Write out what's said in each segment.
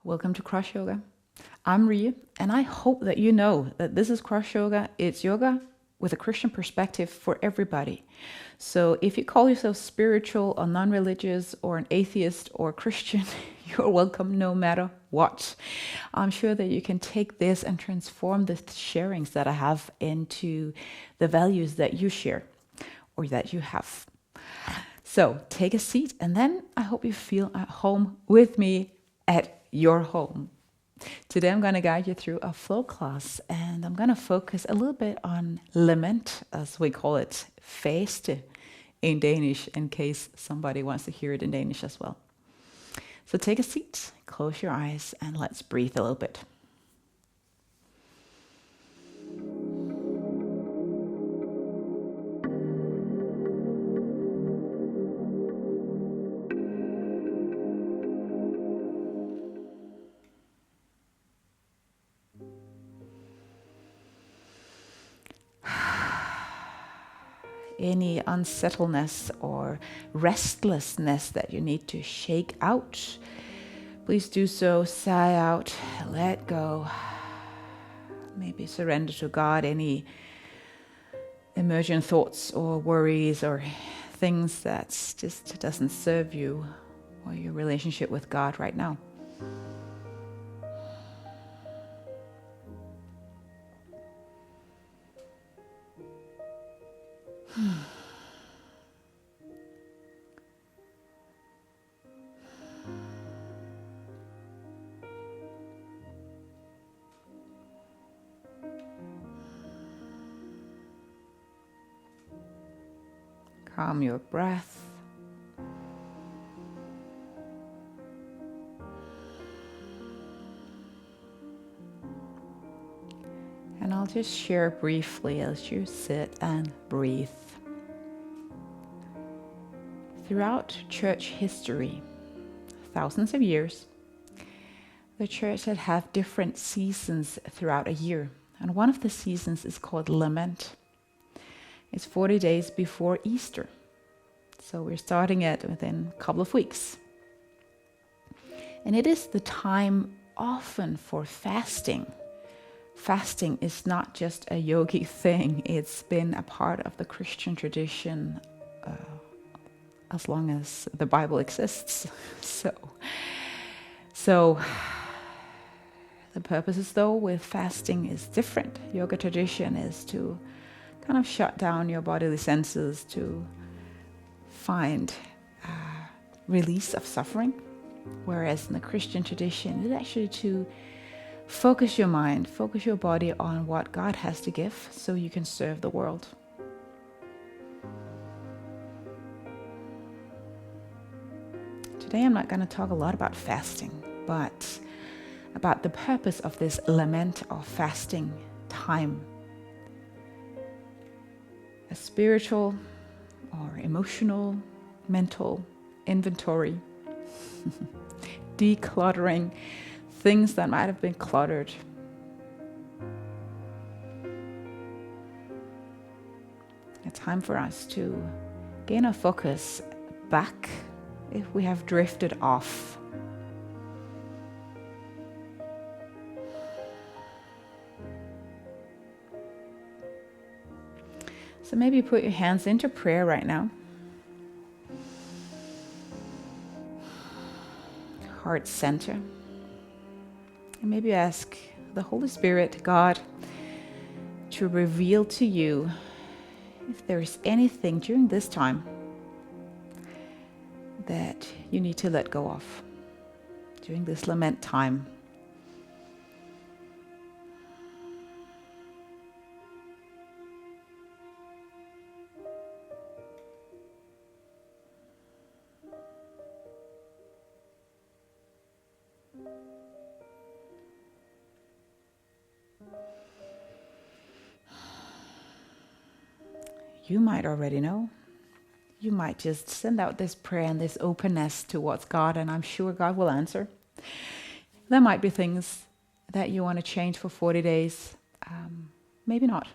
Welcome to Cross Yoga. I'm Ria, and I hope that you know that this is Cross Yoga. It's yoga with a Christian perspective for everybody. So if you call yourself spiritual or non-religious or an atheist or Christian, you're welcome no matter what. I'm sure that you can take this and transform the sharings that I have into the values that you share or that you have. So take a seat, and then I hope you feel at home with me at your home. Today I'm going to guide you through a flow class, and I'm going to focus a little bit on Lent, as we call it, faste in Danish, in case somebody wants to hear it in Danish as well. So take a seat, close your eyes, and let's breathe a little bit. Any unsettledness or restlessness that you need to shake out, please do so. Sigh out, let go. Maybe surrender to God any emergent thoughts or worries or things that just doesn't serve you or your relationship with God right now. Calm your breath. And I'll just share briefly as you sit and breathe. Throughout church history, thousands of years, the church had have different seasons throughout a year. And one of the seasons is called Lent. It's 40 days before Easter. So we're starting it within a couple of weeks. And it is the time often for fasting. Fasting is not just a yogic thing. It's been a part of the Christian tradition as long as the Bible exists. So the purposes though with fasting is different. Yoga tradition is to kind of shut down your bodily senses to find release of suffering. Whereas in the Christian tradition, it's actually to focus your mind, focus your body on what God has to give so you can serve the world. Today I'm not going to talk a lot about fasting, but about the purpose of this Lent or fasting time. A spiritual or emotional, mental inventory, decluttering things that might have been cluttered. A time for us to gain our focus back if we have drifted off. So maybe put your hands into prayer right now. Heart center. And maybe ask the Holy Spirit, God, to reveal to you if there is anything during this time that you need to let go of during this Lent time. You might already know. You might just send out this prayer and this openness towards God, and I'm sure God will answer. There might be things that you want to change for 40 days. Maybe not.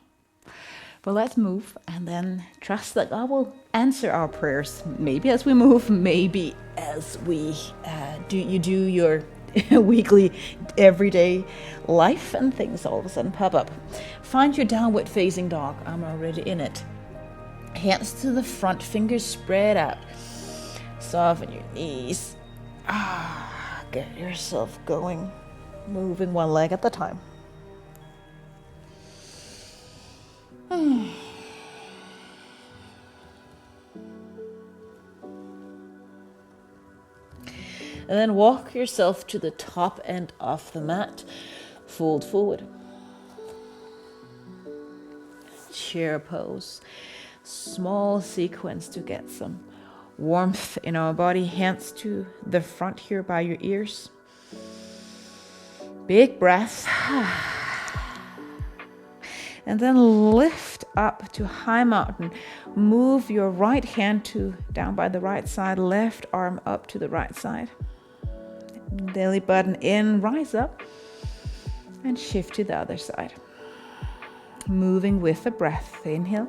But let's move and then trust that God will answer our prayers. Maybe as we move, maybe as we do your weekly, everyday life, and things all of a sudden pop up. Find your downward facing dog. I'm already in it. Hands to the front, fingers spread out. Soften your knees. Get yourself going. Moving one leg at a time. And then walk yourself to the top end of the mat. Fold forward. Chair pose. Small sequence to get some warmth in our body. Hands to the front here by your ears. Big breath. And then lift up to high mountain. Move your right hand down by the right side. Left arm up to the right side. Belly button in, rise up. And shift to the other side. Moving with the breath. Inhale.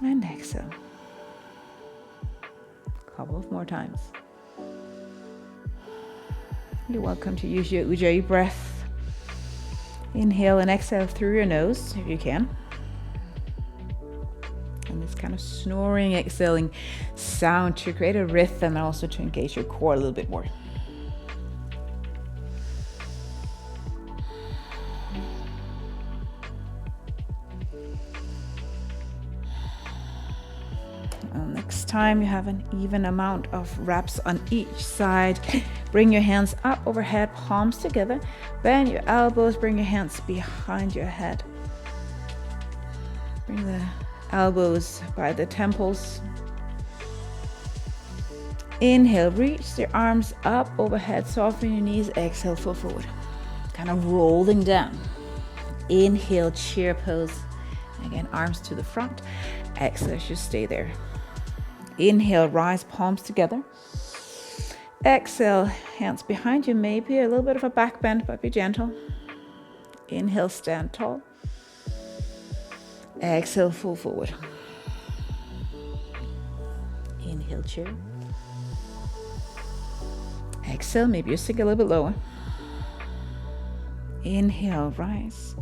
And exhale. A couple of more times. You're welcome to use your Ujjayi breath. Inhale and exhale through your nose if you can. And this kind of snoring, exhaling sound to create a rhythm and also to engage your core a little bit more. Next time you have an even amount of reps on each side. Bring your hands up overhead, palms together. Bend your elbows, bring your hands behind your head. Bring the elbows by the temples. Inhale, reach the arms up overhead, soften your knees. Exhale, fold forward. Kind of rolling down. Inhale, chair pose. Again, arms to the front. Exhale, just stay there. Inhale, rise, palms together. Exhale, hands behind you. Maybe a little bit of a back bend, but be gentle. Inhale, stand tall. Exhale, fold forward. Inhale, chair. Exhale, maybe you sink a little bit lower. Inhale, rise.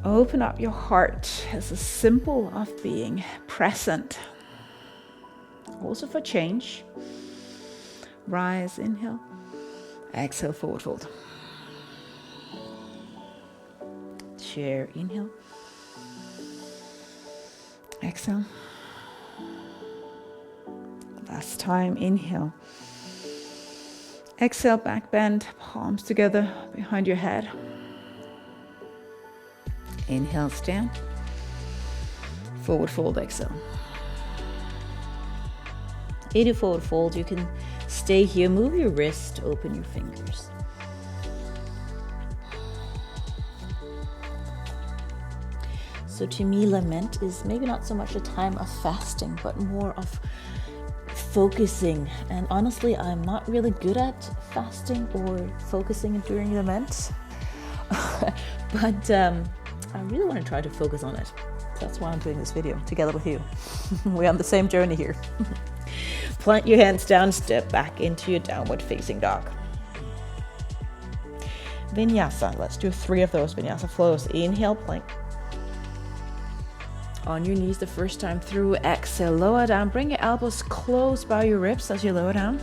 Open up your heart as a symbol of being present. Also for change. Rise, inhale. Exhale, forward fold. Chair, inhale. Exhale. Last time, inhale. Exhale, back bend, palms together behind your head. Inhale, stand. Forward fold, exhale. In your forward fold, you can stay here, move your wrist, open your fingers. So to me, Lent is maybe not so much a time of fasting, but more of focusing. And honestly, I'm not really good at fasting or focusing during Lent. But I really want to try to focus on it. That's why I'm doing this video together with you. We're on the same journey here. Plant your hands down, step back into your downward facing dog. Vinyasa, let's do 3 of those vinyasa flows. Inhale, plank. On your knees the first time through. Exhale, lower down. Bring your elbows close by your ribs as you lower down.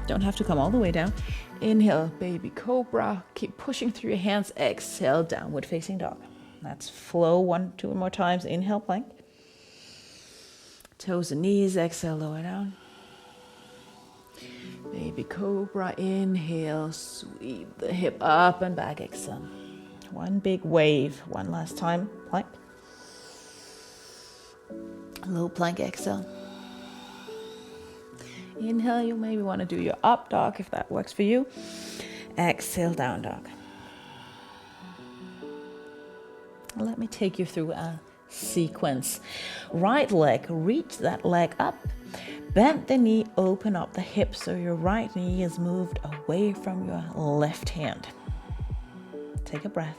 Don't have to come all the way down. Inhale, baby cobra. Keep pushing through your hands. Exhale, downward facing dog. Let's flow 1-2 more times. Inhale, plank. Toes and knees. Exhale, lower down. Baby cobra. Inhale, sweep the hip up and back. Exhale. One big wave. One last time. Plank. Low plank. Exhale. Inhale, you maybe want to do your up dog if that works for you. Exhale, down dog. Let me take you through a sequence. Right leg, reach that leg up. Bend the knee, open up the hip so your right knee is moved away from your left hand. Take a breath.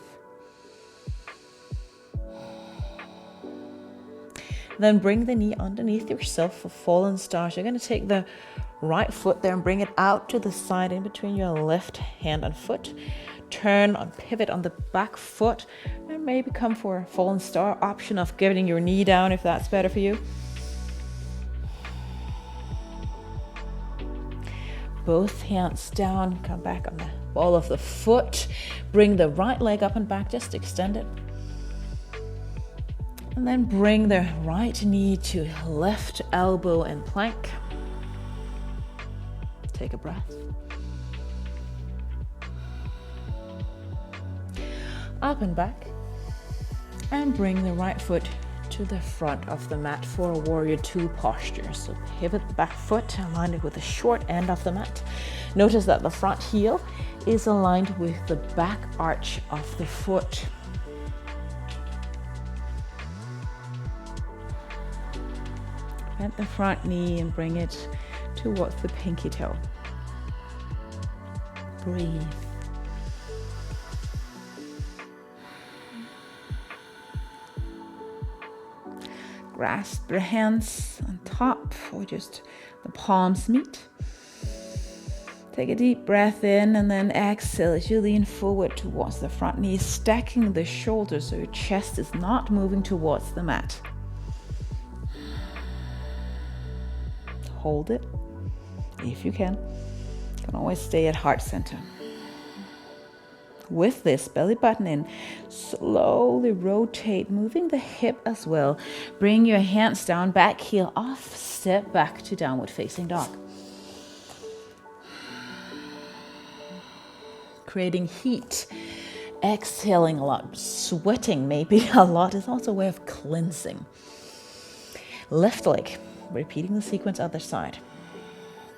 Then bring the knee underneath yourself for fallen start. You're going to take the right foot there and bring it out to the side in between your left hand and foot. Turn on pivot on the back foot and maybe come for a fallen star option of getting your knee down if that's better for you. Both hands down, come back on the ball of the foot. Bring the right leg up and back, just extend it. And then bring the right knee to left elbow and plank. Take a breath. Up and back. And bring the right foot to the front of the mat for a warrior two posture. So pivot the back foot, align it with the short end of the mat. Notice that the front heel is aligned with the back arch of the foot. Bend the front knee and bring it towards the pinky toe. Breathe. Grasp your hands on top or just the palms meet. Take a deep breath in and then exhale as you lean forward towards the front knee, stacking the shoulders so your chest is not moving towards the mat. Hold it if you can. You can always stay at heart center. With this, belly button in, slowly rotate, moving the hip as well. Bring your hands down, back heel off, step back to downward facing dog. Creating heat, exhaling a lot, sweating maybe a lot is also a way of cleansing. Left leg, repeating the sequence other side.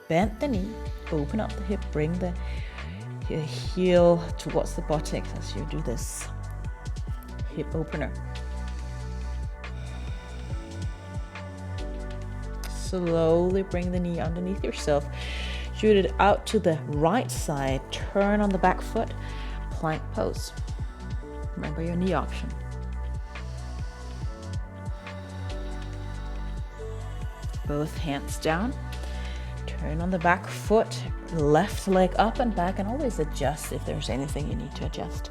Bend the knee, open up the hip, bring the heel towards the buttocks as you do this hip opener. Slowly bring the knee underneath yourself. Shoot it out to the right side. Turn on the back foot. Plank pose. Remember your knee option. Both hands down. Turn on the back foot, left leg up and back, and always adjust if there's anything you need to adjust.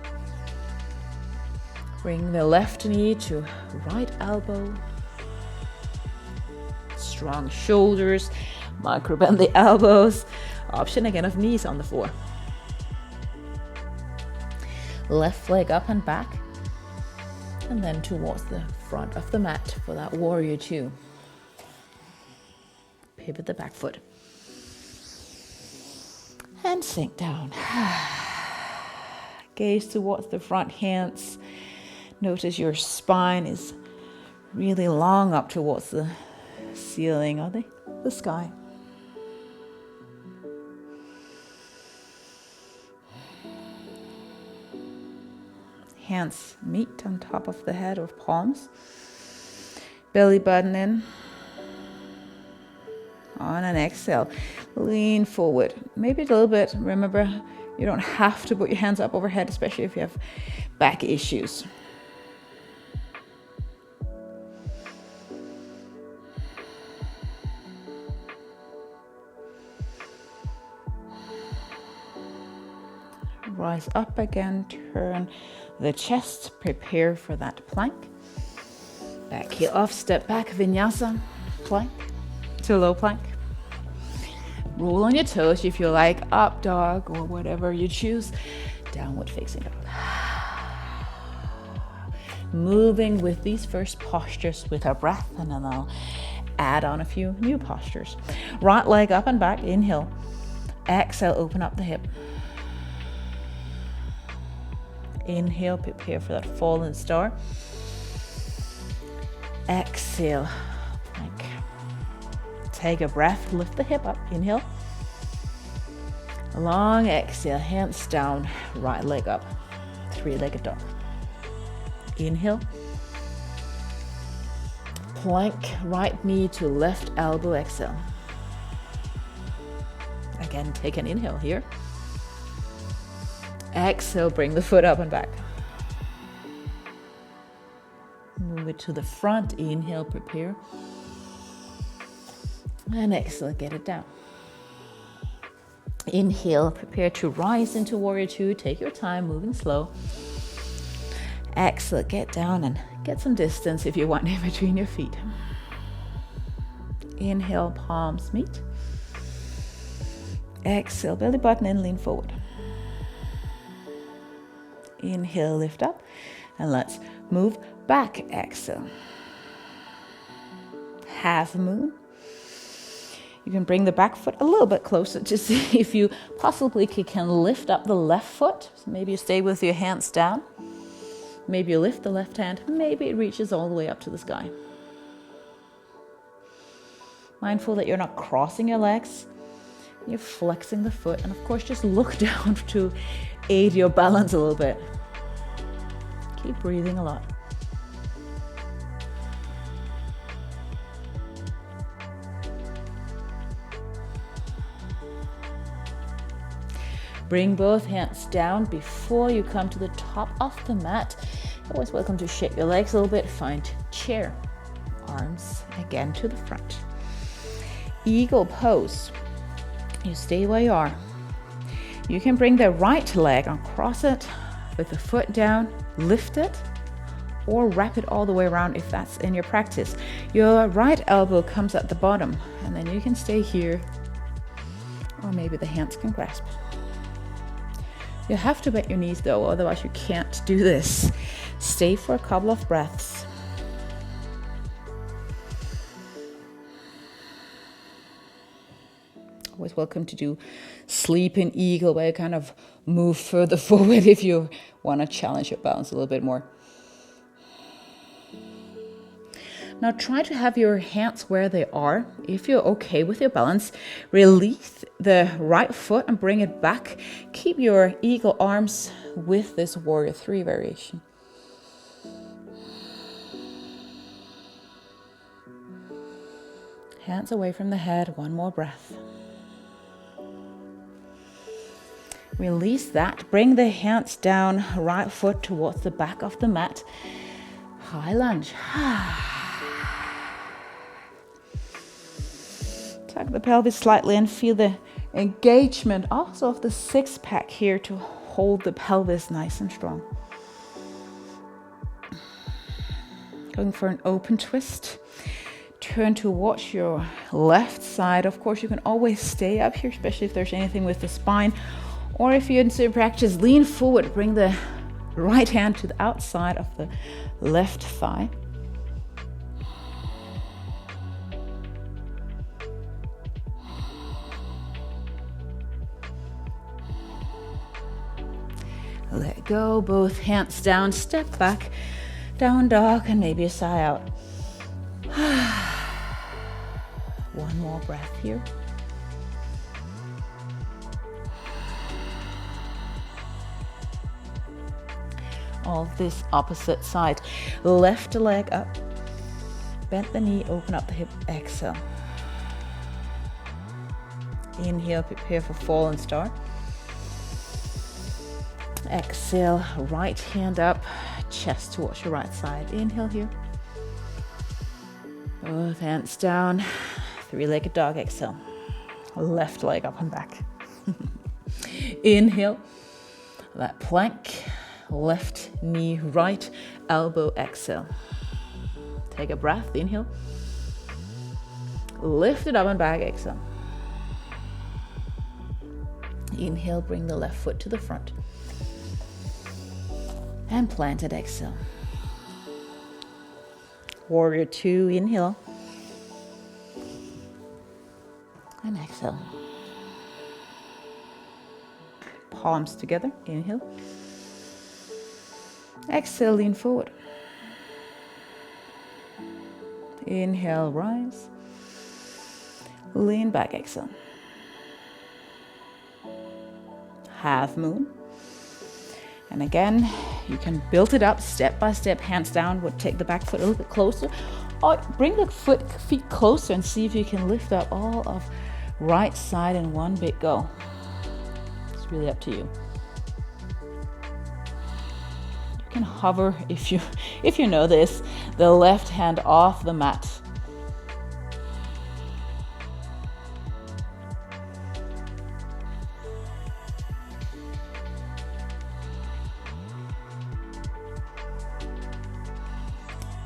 Bring the left knee to right elbow. Strong shoulders, micro bend the elbows. Option again of knees on the floor. Left leg up and back, and then towards the front of the mat for that warrior two. Pivot the back foot. And sink down. Gaze towards the front hands. Notice your spine is really long up towards the ceiling or the sky. Hands meet on top of the head or palms. Belly button in. On an exhale, lean forward, maybe a little bit. Remember, you don't have to put your hands up overhead, especially if you have back issues. Rise up again, turn the chest, prepare for that plank. Back heel off, step back, vinyasa, plank to low plank. Roll on your toes if you like, up dog or whatever you choose. Downward facing dog. Moving with these first postures with our breath, and then I'll add on a few new postures. Right leg up and back, inhale. Exhale, open up the hip. Inhale, prepare for that fallen star. Exhale, plank. Take a breath, lift the hip up, inhale. Long exhale, hands down, right leg up, three-legged dog. Inhale. Plank, right knee to left elbow, exhale. Again, take an inhale here. Exhale, bring the foot up and back. Move it to the front, inhale, prepare. And exhale, get it down. Inhale, prepare to rise into warrior two. Take your time, moving slow. Exhale, get down and get some distance if you want in between your feet. Inhale, palms meet. Exhale, belly button in, lean forward. Inhale, lift up, and let's move back. Exhale. Half moon. You can bring the back foot a little bit closer to see if you possibly can lift up the left foot. So maybe you stay with your hands down. Maybe you lift the left hand. Maybe it reaches all the way up to the sky. Mindful that you're not crossing your legs. You're flexing the foot. And of course, just look down to aid your balance a little bit. Keep breathing a lot. Bring both hands down before you come to the top of the mat. You're always welcome to shake your legs a little bit. Find chair. Arms again to the front. Eagle pose. You stay where you are. You can bring the right leg and cross it with the foot down, lift it, or wrap it all the way around if that's in your practice. Your right elbow comes at the bottom, and then you can stay here, or maybe the hands can grasp. You have to bend your knees though, otherwise you can't do this. Stay for a couple of breaths. Always welcome to do sleeping eagle, where you kind of move further forward if you want to challenge your balance a little bit more. Now try to have your hands where they are. If you're okay with your balance, release the right foot and bring it back. Keep your eagle arms with this warrior three variation. Hands away from the head, one more breath. Release that, bring the hands down, right foot towards the back of the mat. High lunge. Tuck the pelvis slightly and feel the engagement also of the six pack here to hold the pelvis nice and strong. Going for an open twist. Turn towards your left side. Of course, you can always stay up here, especially if there's anything with the spine. Or if you're in practice, lean forward. Bring the right hand to the outside of the left thigh. Let go, both hands down, step back, down dog, and maybe a sigh out. One more breath here. All this opposite side. Left leg up, bend the knee, open up the hip, exhale. Inhale, prepare for fallen star. Exhale, right hand up, chest towards your right side. Inhale here. Both hands down, three-legged dog, exhale. Left leg up and back. Inhale, that plank, left knee, right elbow, exhale. Take a breath, inhale. Lift it up and back, exhale. Inhale, bring the left foot to the front. And planted, exhale. Warrior two, inhale. And exhale. Palms together, inhale. Exhale, lean forward. Inhale, rise. Lean back, exhale. Half moon. And again, you can build it up step by step, hands down. Would take the back foot a little bit closer, or bring the feet closer and see if you can lift up all of right side in one big go. It's really up to you. You can hover, if you know this, the left hand off the mat.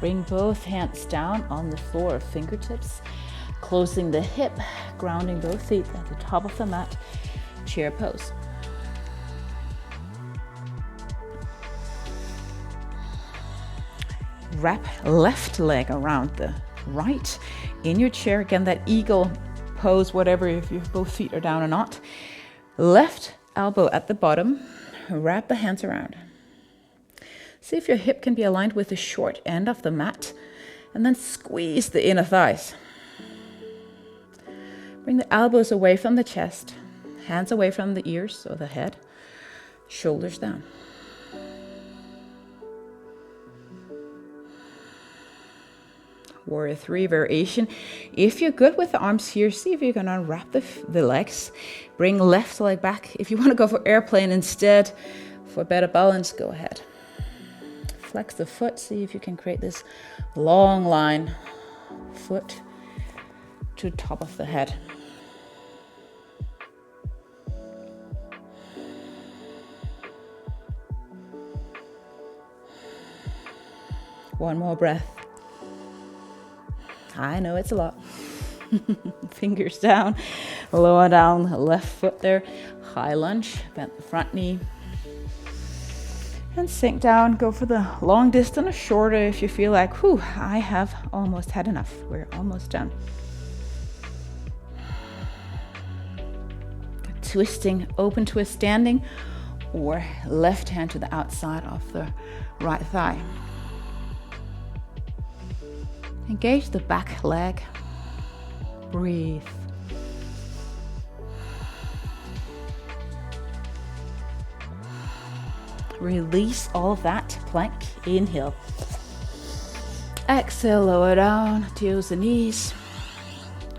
Bring both hands down on the floor, fingertips, closing the hip, grounding both feet at the top of the mat, chair pose. Wrap left leg around the right in your chair. Again, that eagle pose, whatever, if your both feet are down or not. Left elbow at the bottom, wrap the hands around. See if your hip can be aligned with the short end of the mat, and then squeeze the inner thighs. Bring the elbows away from the chest, hands away from the ears or the head, shoulders down. Warrior 3 variation. If you're good with the arms here, see if you can unwrap the legs. Bring left leg back. If you want to go for airplane instead, for better balance, go ahead. Flex the foot. See if you can create this long line, foot to top of the head. One more breath. I know it's a lot. Fingers down, lower down, left foot there. High lunge, bend the front knee. And sink down, go for the long distance or shorter if you feel like, I have almost had enough. We're almost done. Twisting, open twist standing, or left hand to the outside of the right thigh. Engage the back leg. Breathe. Release all of that. Plank. Inhale. Exhale, lower down, toes and knees.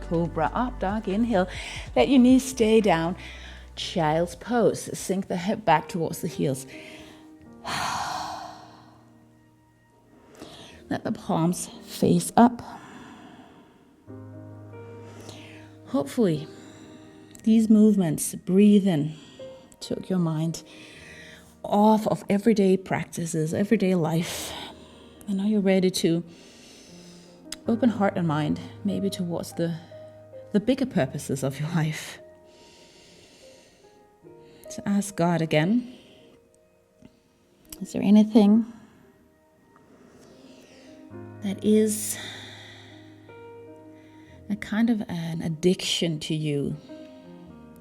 Cobra up, dog. Inhale. Let your knees stay down. Child's pose. Sink the hip back towards the heels. Let the palms face up. Hopefully, these movements, breathe in, took your mind off of everyday practices, everyday life. And now you're ready to open heart and mind, maybe towards the bigger purposes of your life. So ask God again, is there anything that is a kind of an addiction to you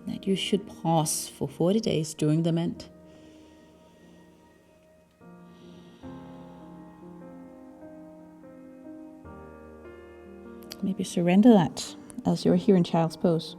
that you should pause for 40 days during the Lent? Maybe surrender that as you're here in child's pose.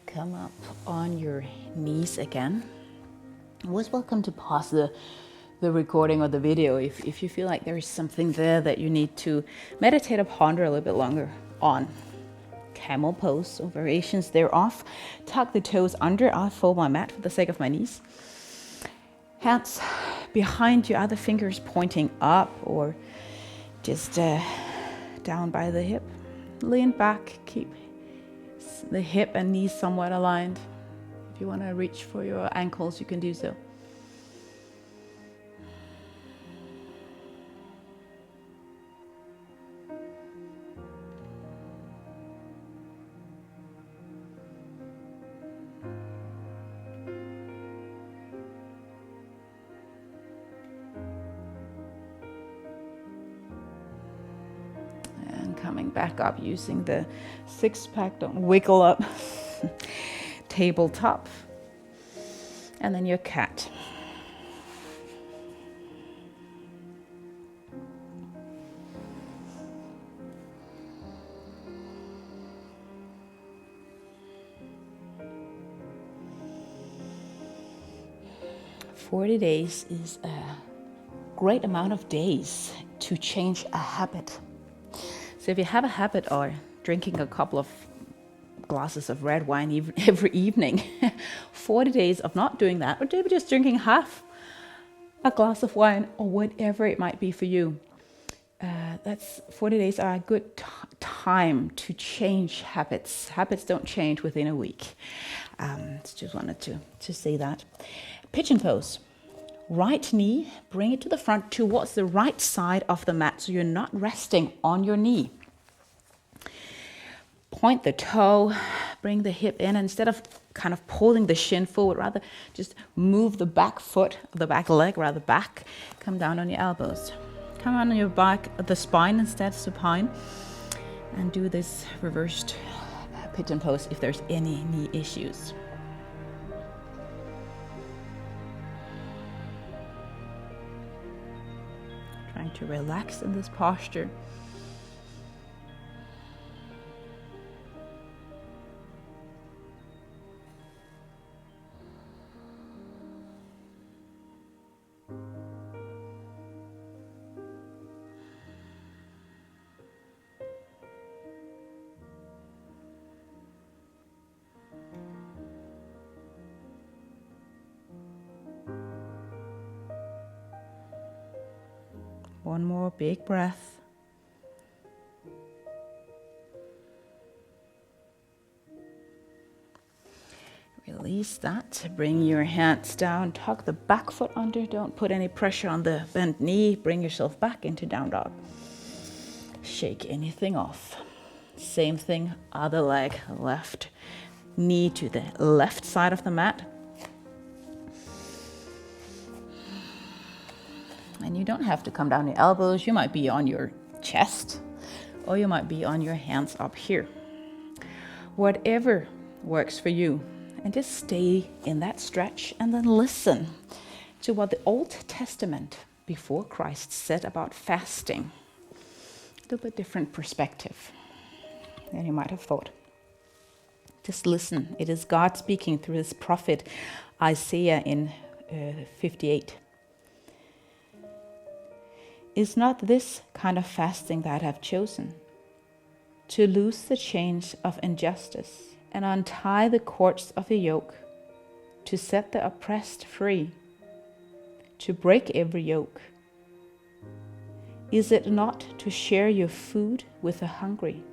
Come up on your knees again. Always welcome to pause the recording or the video if you feel like there is something there that you need to meditate or ponder a little bit longer on. Camel pose or variations thereof. Tuck the toes under. I'll fold my mat for the sake of my knees. Hands behind you, other fingers pointing up or just down by the hip. Lean back, keep the hip and knees somewhat aligned. If you want to reach for your ankles, you can do so. Coming back up using the six-pack, don't wiggle up. Tabletop. And then your cat. 40 days is a great amount of days to change a habit. So if you have a habit of drinking a couple of glasses of red wine every evening, 40 days of not doing that, or maybe just drinking half a glass of wine or whatever it might be for you, that's 40 days are a good time to change habits. Habits don't change within a week. Just wanted to say that. Pigeon pose. Right knee, bring it to the front towards the right side of the mat so you're not resting on your knee. Point the toe, bring the hip in. Instead of kind of pulling the shin forward, rather just move the back foot, the back leg rather back. Come down on your elbows. Come on your back, the spine instead, supine. And do this reversed pigeon pose if there's any knee issues. Trying to relax in this posture. One more big breath. Release that. Bring your hands down. Tuck the back foot under. Don't put any pressure on the bent knee. Bring yourself back into down dog. Shake anything off. Same thing, other leg, left knee to the left side of the mat. And you don't have to come down your elbows. You might be on your chest, or you might be on your hands up here. Whatever works for you. And just stay in that stretch and then listen to what the Old Testament before Christ said about fasting. A little bit different perspective than you might have thought. Just listen. It is God speaking through his prophet Isaiah in 58. Is not this kind of fasting that I have chosen? To loose the chains of injustice and untie the cords of the yoke, to set the oppressed free, to break every yoke. Is it not to share your food with the hungry,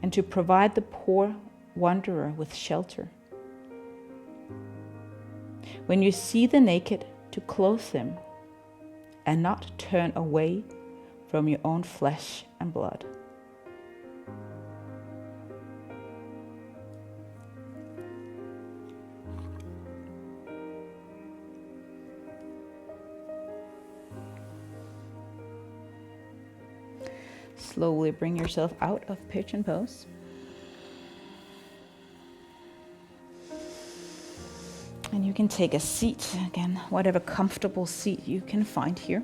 and to provide the poor wanderer with shelter? When you see the naked, to clothe them, and not turn away from your own flesh and blood. Slowly bring yourself out of pigeon pose. And you can take a seat, again, whatever comfortable seat you can find here.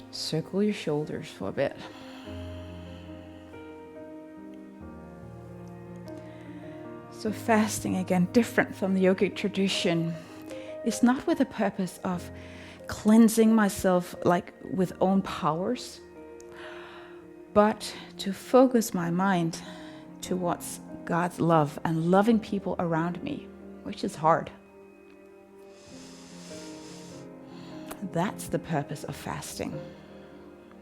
Circle your shoulders for a bit. So fasting, again, different from the yogic tradition, is not with the purpose of cleansing myself like with own powers, but to focus my mind towards God's love and loving people around me, which is hard. That's the purpose of fasting.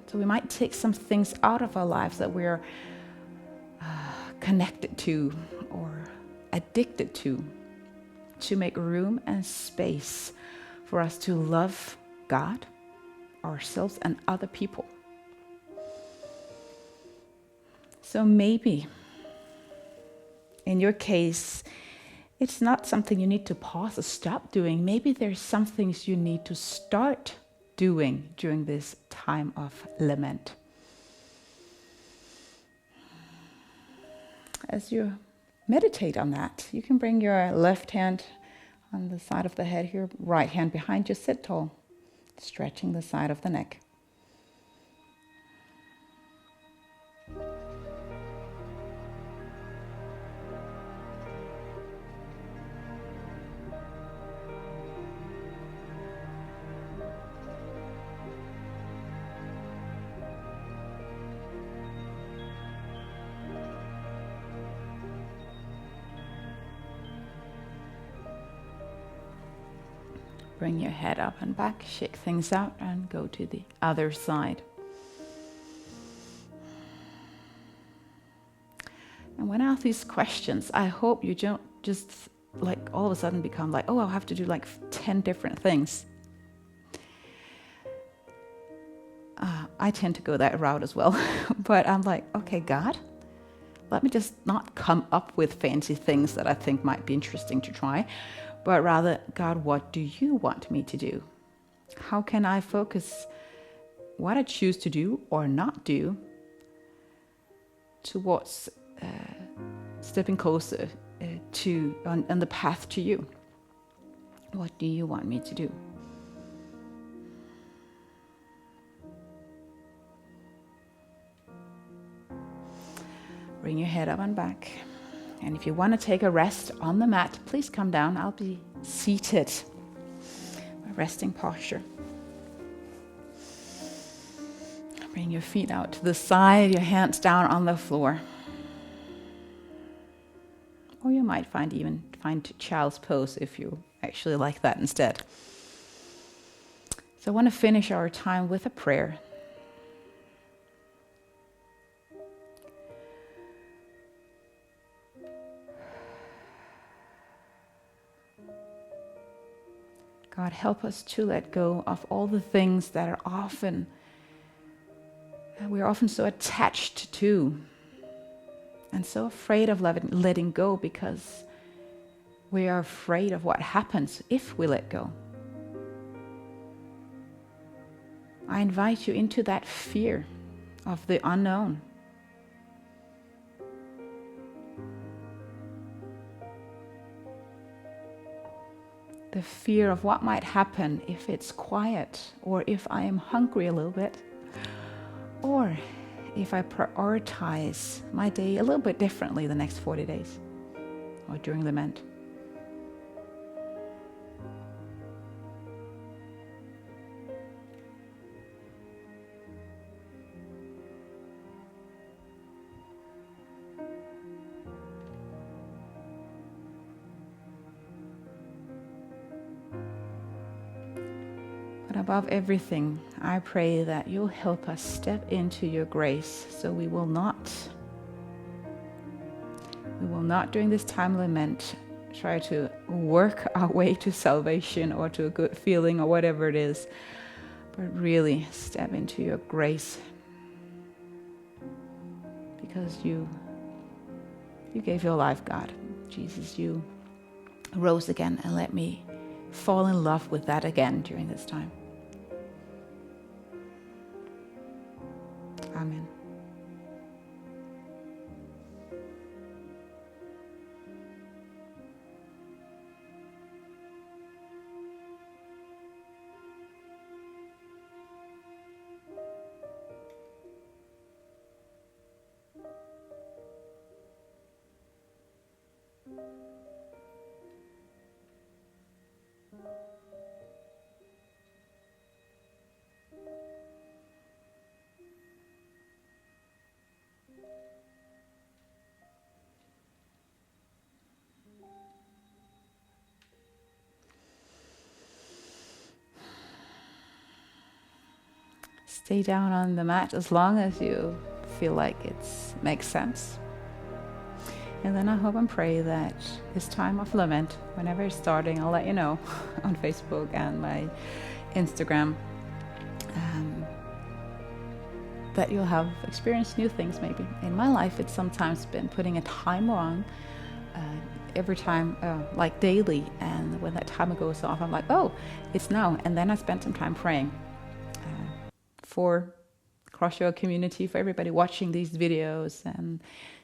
So we might take some things out of our lives that we're connected to or addicted to make room and space for us to love God, ourselves, and other people. So maybe in your case, it's not something you need to pause or stop doing. Maybe there's some things you need to start doing during this time of lament. As you meditate on that, you can bring your left hand on the side of the head here, right hand behind you, sit tall, stretching the side of the neck. Bring your head up and back, shake things out, and go to the other side. And when I ask these questions, I hope you don't just like all of a sudden become like, oh, I'll have to do like 10 different things. I tend to go that route as well. But I'm like, okay, God, let me just not come up with fancy things that I think might be interesting to try, but rather, God, what do you want me to do? How can I focus what I choose to do or not do towards stepping closer on the path to you? What do you want me to do? Bring your head up and back. And if you want to take a rest on the mat, please come down. I'll be seated. A resting posture. Bring your feet out to the side, your hands down on the floor. Or you might find child's pose if you actually like that instead. So I want to finish our time with a prayer. God, help us to let go of all the things that we're often so attached to and so afraid of letting go because we are afraid of what happens if we let go. I invite you into that fear of the unknown. The fear of what might happen if it's quiet, or if I am hungry a little bit, or if I prioritize my day a little bit differently the next 40 days, or during the Lent. But above everything, I pray that you'll help us step into your grace so we will not during this time of Lent try to work our way to salvation or to a good feeling or whatever it is, but really step into your grace because you gave your life, God. Jesus, you rose again, and let me fall in love with that again during this time. Amen. Stay down on the mat as long as you feel like it makes sense. And then I hope and pray that this time of Lament, whenever it's starting, I'll let you know on Facebook and my Instagram, that you'll have experienced new things maybe. In my life, it's sometimes been putting a timer on every time, like daily. And when that timer goes off, I'm like, oh, it's now. And then I spent some time praying for CrossYoga community, for everybody watching these videos and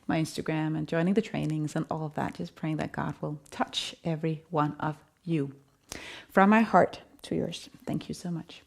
my Instagram and joining the trainings and all of that, just praying that God will touch every one of you. From my heart to yours, thank you so much.